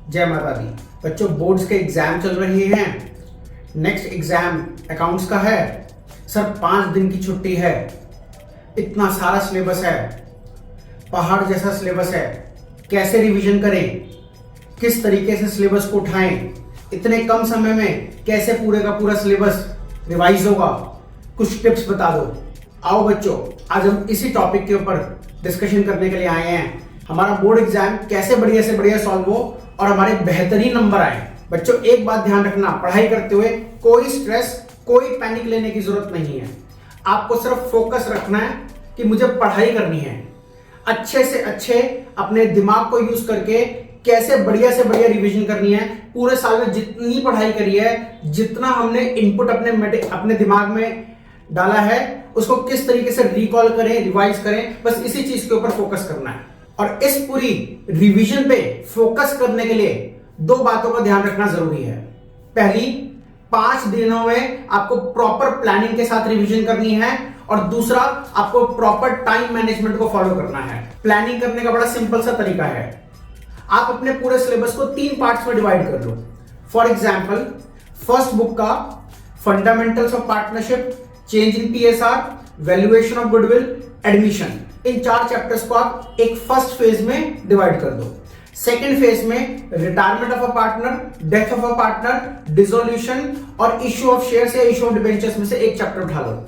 जय माता दी। बच्चों, बोर्ड्स के एग्जाम चल रहे हैं। नेक्स्ट एग्जाम अकाउंट्स का है। सर 5 दिन की छुट्टी है, इतना सारा सिलेबस है, पहाड़ जैसा सिलेबस है, कैसे रिवीजन करें, किस तरीके से सिलेबस को उठाएं, इतने कम समय में कैसे पूरे का पूरा सिलेबस रिवाइज होगा, कुछ टिप्स बता दो। आओ बच्चों, आज हम इसी टॉपिक के ऊपर डिस्कशन करने के लिए आए हैं। हमारा बोर्ड एग्जाम कैसे बढ़िया से बढ़िया सॉल्व हो और हमारे बेहतरीन नंबर आए। बच्चों, एक बात ध्यान रखना, पढ़ाई करते हुए कोई स्ट्रेस, कोई पैनिक लेने की जरूरत नहीं है। आपको सिर्फ फोकस रखना है कि मुझे पढ़ाई करनी है। अच्छे से अच्छे अपने दिमाग को यूज करके कैसे बढ़िया से बढ़िया रिवीजन करनी है। पूरे साल में जितनी पढ़ाई करी है, जितना हमने इनपुट अपने दिमाग में डाला है, उसको किस तरीके से रिकॉल करें, रिवाइज करें, बस इसी चीज के ऊपर फोकस करना है। और इस पूरी रिवीजन पे फोकस करने के लिए 2 बातों का ध्यान रखना जरूरी है। पहली, 5 दिनों में आपको प्रॉपर प्लानिंग के साथ रिवीजन करनी है, और दूसरा, आपको प्रॉपर टाइम मैनेजमेंट को फॉलो करना है। प्लानिंग करने का बड़ा सिंपल सा तरीका है। आप अपने पूरे सिलेबस को 3 पार्ट्स में डिवाइड कर लो। फॉर एग्जाम्पल, फर्स्ट बुक का fundamentals of partnership, change in PSR, valuation of goodwill, admission, in 4 chapters को आप एक फर्स्ट फेज में डिवाइड कर दो। सेकेंड फेज में retirement of a partner, death of a partner, dissolution और इश्यू ऑफ शेयर्स या इश्यू ऑफ डिबेंचर्स में से एक चैप्टर उठा लो।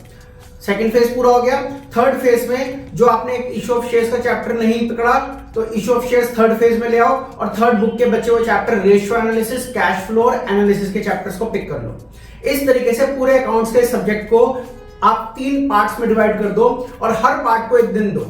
सेकेंड फेज पूरा हो गया। थर्ड फेज में जो आपने इश्यू ऑफ शेयर्स का चैप्टर नहीं पकड़ा, तो issue of shares third phase में ले आओ, और थर्ड बुक के बचे हुए chapter ratio analysis, cash flow और एनालिसिस के चैप्टर्स को पिक कर लो। इस तरीके से पूरे अकाउंट्स के सब्जेक्ट को आप 3 पार्ट्स में डिवाइड कर दो, और हर पार्ट को एक दिन दो।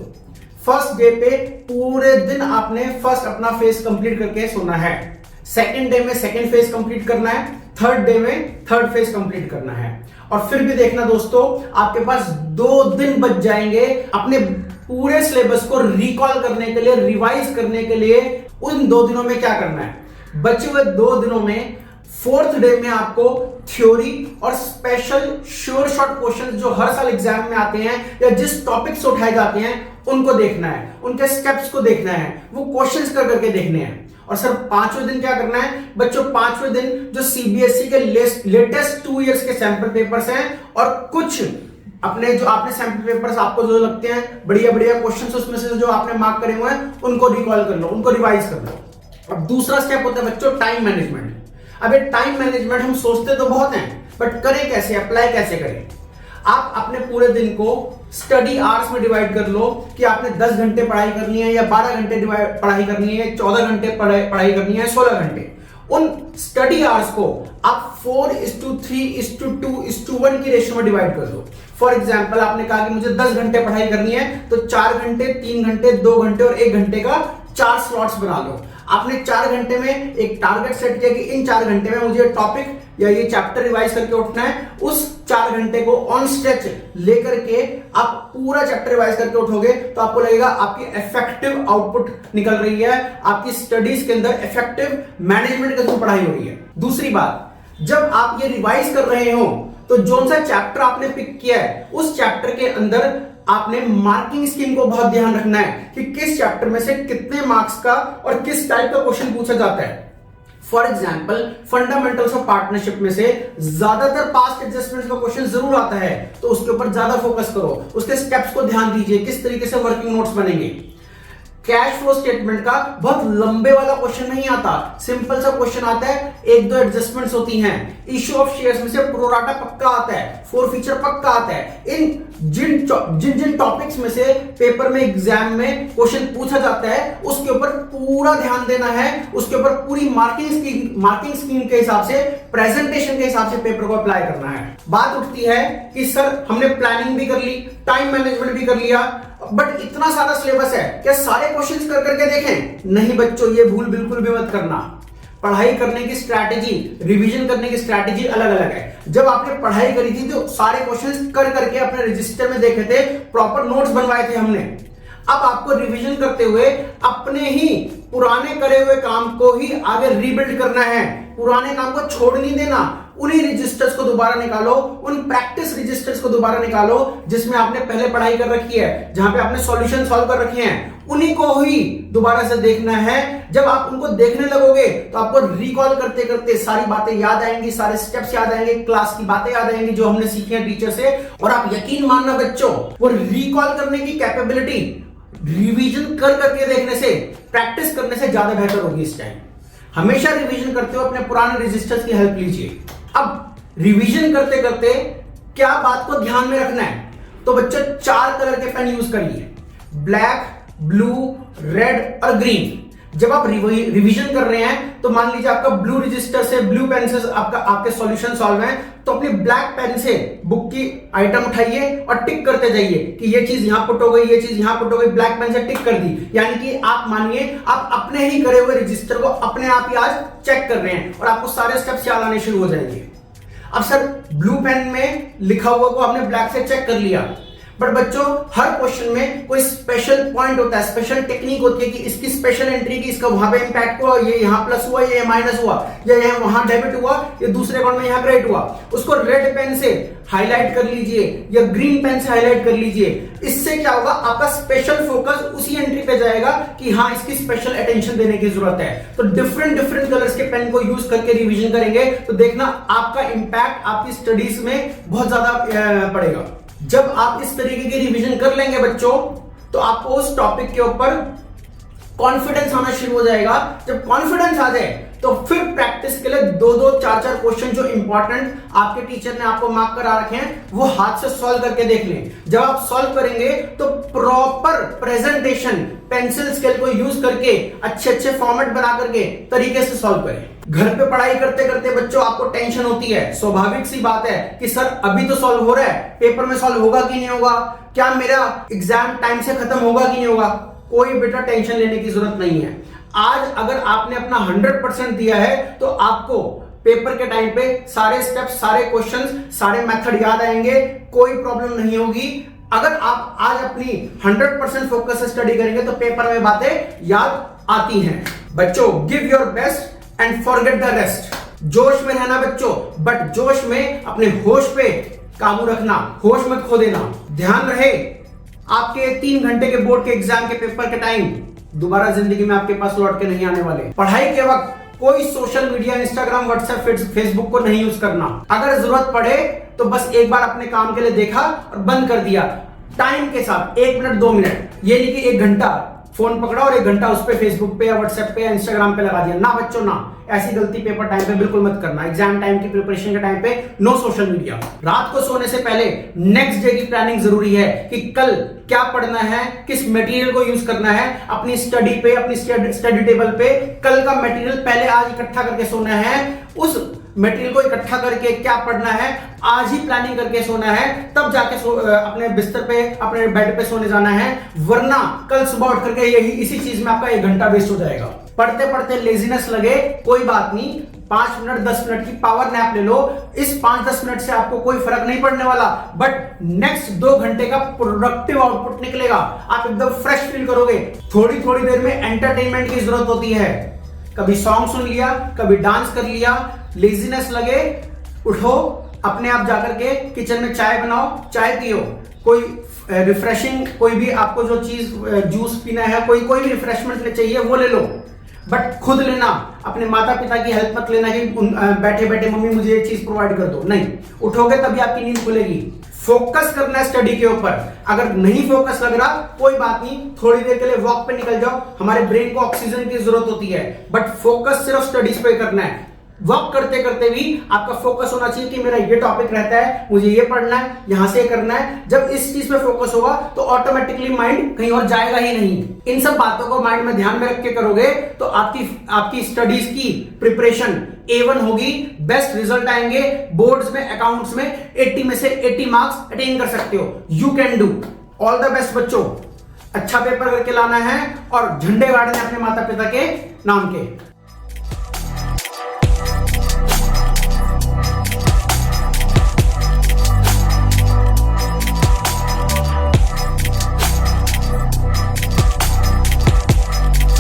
फर्स्ट डे पे पूरे दिन आपने फर्स्ट अपना फेज कंप्लीट करके सोना है। सेकंड डे में सेकंड फेज कंप्लीट करना है। थर्ड डे में थर्ड फेज कंप्लीट करना है। और फिर भी देखना दोस्तों, आपके पास 2 दिन बच जाएंगे अपने पूरे सिलेबस को रिकॉल करने के लिए, रिवाइज करने के लिए। उन 2 दिनों में क्या करना है? बचे हुए 2 दिनों में फोर्थ डे में आपको थ्योरी और स्पेशल श्योर शॉर्ट क्वेश्चन जो हर साल एग्जाम में आते हैं या जिस टॉपिक से उठाए जाते हैं उनको देखना है, उनके स्टेप्स को देखना है, वो क्वेश्चंस कर करके देखने हैं। और सर 5वें दिन क्या करना है? बच्चों 5वें दिन जो सीबीएसई के लेटेस्ट 2 इयर्स के सैंपल पेपर्स हैं और कुछ अपने जो आपने सैंपल पेपर्स आपको जो लगते हैं बढ़िया बढ़िया क्वेश्चंस, उसमें से जो आपने मार्क करे हुए हैं उनको रिकॉल कर लो, उनको रिवाइज कर लो। अब दूसरा स्टेप होता है बच्चों टाइम मैनेजमेंट। अब ये टाइम मैनेजमेंट हम सोचते तो बहुत हैं, बट करें कैसे, अप्लाई कैसे करें? आप अपने पूरे दिन को स्टडी आवर्स में डिवाइड कर लो कि आपने 10 घंटे पढ़ाई करनी है या 12 घंटे पढ़ाई करनी है, 14 घंटे पढ़ाई करनी है, 16 घंटे। उन स्टडी आवर्स को आप 4:3:2:1 की रेशियो में डिवाइड कर दो। फॉर एग्जाम्पल, आपने कहा कि मुझे 10 घंटे पढ़ाई करनी है, तो 4 घंटे, 3 घंटे, 2 घंटे और 1 घंटे का 4 स्लॉट्स बना लो। आपने 4 घंटे में एक टारगेट सेट किया कि इन 4 घंटे में मुझे टॉपिक या ये चैप्टर रिवाइज करके उठना है। उस 4 घंटे को ऑन स्ट्रेच लेकर के आप पूरा चैप्टर रिवाइज करके उठोगे तो आपको लगेगा आपकी इफेक्टिव आउटपुट निकल रही है, आपकी स्टडीज के अंदर इफेक्टिव मैनेजमेंट के थ्रू पढ़ाई हो रही है। दूसरी बात, जब आप ये रिवाइज कर रहे हो तो जो सा चैप्टर आपने पिक किया है उस चैप्टर के अंदर आपने मार्किंग स्कीम को बहुत ध्यान रखना है कि किस चैप्टर में से कितने मार्क्स का और किस टाइप का क्वेश्चन पूछा जाता है। For example, fundamentals of partnership में से ज्यादातर पास्ट एडजस्टमेंट्स का क्वेश्चन जरूर आता है, तो उसके ऊपर ज्यादा फोकस करो, उसके स्टेप्स को ध्यान दीजिए, किस तरीके से वर्किंग नोट्स बनेंगे। कैश फ्लो स्टेटमेंट का बहुत लंबे वाला क्वेश्चन नहीं आता, सिंपल सा क्वेश्चन आता है, 1-2 एडजस्टमेंट्स होती हैं। इश्यू ऑफ शेयर्स में से प्रोराटा पक्का आता है, फोरफीचर पक्का आता है। इन जिन टॉपिक्स में से पेपर में एग्जाम में क्वेश्चन पूछा जाता है उसके ऊपर पूरा ध्यान देना है, उसके ऊपर पूरी मार्किंग स्कीम के हिसाब से, प्रेजेंटेशन के हिसाब से पेपर को अप्लाई करना है। बात उठती है कि सर हमने प्लानिंग भी कर ली, टाइम मैनेजमेंट भी कर लिया, बट इतना सारा सिलेबस है, क्या सारे क्वेश्चंस कर करके देखें? नहीं बच्चों, ये भूल बिल्कुल भी मत करना। पढ़ाई करने की स्ट्रैटेजी, रिवीजन करने की स्ट्रैटेजी अलग अलग है। जब आपने पढ़ाई करी थी तो सारे क्वेश्चंस कर करके अपने रजिस्टर में देखे थे, प्रॉपर नोट्स बनवाए थे हमने। अब आपको रिवीजन करते हुए अपने ही पुराने करे हुए काम को ही आगे रीबिल्ड करना है, पुराने काम को छोड़ नहीं देना। उन्हीं रजिस्टर्स को दोबारा निकालो, उन प्रैक्टिस रजिस्टर्स को दोबारा निकालो जिसमें आपने पहले पढ़ाई कर रखी है, जहां पे आपने सॉल्यूशन सॉल्व कर रखे हैं, उन्हीं को ही दोबारा से देखना है। जब आप उनको देखने लगोगे तो आपको रिकॉल करते करते सारी बातें याद आएंगी, सारे स्टेप्स याद आएंगे, क्लास की बातें याद आएंगी जो हमने सीखी हैं टीचर से। और आप यकीन मानना बच्चों, वो रिकॉल करने की कैपेबिलिटी रिवीजन कर करके देखने से, प्रैक्टिस करने से ज्यादा बेहतर होगी। इस टाइम हमेशा रिवीजन करते हो, अपने पुराने रजिस्टर्स की हेल्प लीजिए। अब रिवीजन करते करते क्या बात को ध्यान में रखना है, तो बच्चों 4 कलर के पेन यूज करिए, ब्लैक, ब्लू, रेड और ग्रीन। जब आप रिवीजन कर रहे हैं तो मान लीजिए आपका ब्लू रजिस्टर से, ब्लू पेन से आपके सॉल्यूशन सॉल्व हैं, तो अपनी ब्लैक पेन से बुक की आइटम उठाइए और टिक करते जाइए कि ये चीज यहां पुट हो गई, ये चीज यहां पुट हो गई, ब्लैक पेन से टिक कर दी। यानी कि आप मानिए आप अपने ही करे हुए रजिस्टर को अपने आप ही आज चेक कर रहे हैं और आपको सारे स्टेप्स याद आने शुरू हो जाएंगे। अब सर ब्लू पेन में लिखा हुआ को आपने ब्लैक से चेक कर लिया, बट बच्चों हर क्वेश्चन में कोई स्पेशल पॉइंट होता है, स्पेशल टेक्निक होती है कि इसकी स्पेशल एंट्री की, इसका वहां पे इंपैक्ट हुआ, ये यहां प्लस हुआ, ये माइनस हुआ, या यहां वहां डेबिट हुआ, ये दूसरे अकाउंट में यहां क्रेडिट हुआ। उसको रेड पेन से हाईलाइट कर लीजिए या ग्रीन पेन से हाईलाइट कर लीजिए। इससे क्या होगा, आपका स्पेशल फोकस उसी एंट्री पे जाएगा कि हाँ इसकी स्पेशल अटेंशन देने की जरूरत है। तो डिफरेंट कलर्स के पेन को यूज करके रिवीजन करेंगे तो देखना आपका इंपैक्ट आपकी स्टडीज में बहुत ज्यादा पड़ेगा। जब आप इस तरीके की रिवीजन कर लेंगे बच्चों तो आपको उस टॉपिक के ऊपर कॉन्फिडेंस आना शुरू हो जाएगा। जब कॉन्फिडेंस आ जाए तो फिर प्रैक्टिस के लिए 2-2, 4-4 क्वेश्चन जो इंपॉर्टेंट आपके टीचर ने आपको मार्क करा रखे हैं वो हाथ से सॉल्व करके देख लें। जब आप सॉल्व करेंगे तो प्रॉपर प्रेजेंटेशन, पेंसिल स्केल को यूज करके अच्छे फॉर्मेट बना करके तरीके से सॉल्व करें। घर पे पढ़ाई करते करते बच्चों आपको टेंशन होती है, स्वाभाविक सी बात है कि सर अभी तो सॉल्व हो रहा है, पेपर में सॉल्व होगा कि नहीं होगा, क्या मेरा एग्जाम टाइम से खत्म होगा कि नहीं होगा। कोई बेटा टेंशन लेने की जरूरत नहीं है। आज अगर आपने अपना 100% दिया है तो आपको पेपर के टाइम पे सारे स्टेप्स, सारे क्वेश्चंस, सारे मेथड याद आएंगे, कोई प्रॉब्लम नहीं होगी। अगर आप आज अपनी 100% फोकस से स्टडी करेंगे तो पेपर में बातें याद आती हैं। बच्चों give your best and forget the rest. जोश में रहना बच्चों, बट जोश में अपने होश पे काबू रखना, होश मत खो देना। ध्यान रहे आपके 3 घंटे के बोर्ड के एग्जाम के पेपर के टाइम दोबारा जिंदगी में आपके पास लौट के नहीं आने वाले। पढ़ाई के वक्त कोई social media, Instagram, WhatsApp, Facebook को नहीं यूज करना। अगर जरूरत पड़े तो बस एक बार अपने काम के लिए देखा और बंद कर दिया, टाइम के साथ 1 मिनट 2 मिनट, ये नहीं कि 1 घंटा फोन पकड़ा और 1 घंटा उस पे फेसबुक पे या व्हाट्सएप पे या इंस्टाग्राम पे लगा दिया। ना बच्चों ना, ऐसी गलती पेपर टाइम पे बिल्कुल मत करना। एग्जाम टाइम की प्रिपरेशन के टाइम पे नो सोशल मीडिया। रात को सोने से पहले नेक्स्ट डे की प्लानिंग जरूरी है कि कल क्या पढ़ना है, किस मटेरियल को यूज करना है। अपनी स्टडी पे, अपनी स्टडी टेबल पे कल का मटेरियल पहले आज इकट्ठा करके सोना है। उस मटेरियल को इकट्ठा करके क्या पढ़ना है आज ही प्लानिंग करके सोना है, तब जाके अपने बिस्तर पे, अपने बेड पे सोने जाना है। वरना कल सुबह उठ करके यही इसी चीज में आपका 1 घंटा वेस्ट हो जाएगा। पढ़ते पढ़ते लेजीनेस लगे कोई बात नहीं, 5 मिनट 10 मिनट की पावर नैप ले लो। इस 5-10 मिनट से आपको कोई फर्क नहीं पड़ने वाला, बट नेक्स्ट 2 घंटे का प्रोडक्टिव आउटपुट निकलेगा। आप एकदम फ्रेश फील करोगे। थोड़ी थोड़ी देर में एंटरटेनमेंट की जरूरत होती है। कभी सॉन्ग सुन लिया, कभी डांस कर लिया। लेजीनेस लगे, उठो, अपने आप जाकर के किचन में चाय बनाओ, चाय पियो। कोई रिफ्रेशिंग, कोई भी आपको जो चीज, जूस पीना है, कोई भी रिफ्रेशमेंट चाहिए वो ले लो, बट खुद लेना। अपने माता पिता की हेल्प मत लेना कि बैठे बैठे मम्मी मुझे ये चीज प्रोवाइड कर दो। नहीं, उठोगे तभी आपकी नींद खुलेगी। फोकस करना है स्टडी के ऊपर। अगर नहीं फोकस लग रहा कोई बात नहीं, थोड़ी देर के लिए वॉक पे निकल जाओ। हमारे ब्रेन को ऑक्सीजन की जरूरत होती है, बट फोकस सिर्फ स्टडीज पे करना है। वॉक करते करते भी आपका फोकस होना चाहिए कि मेरा ये टॉपिक रहता है, मुझे ये पढ़ना है, यहां से करना है। जब इस चीज पे फोकस होगा तो ऑटोमेटिकली माइंड कहीं और जाएगा ही नहीं। इन सब बातों को माइंड में ध्यान में रख के करोगे तो आपकी स्टडीज की प्रिपरेशन A1 होगी, बेस्ट रिजल्ट आएंगे। बोर्ड्स में, अकाउंट्स में 80 में से 80 मार्क्स अटेन कर सकते हो। You can do. All the best बच्चों। अच्छा पेपर करके लाना है और झंडे गाड़ने अपने माता पिता के नाम के।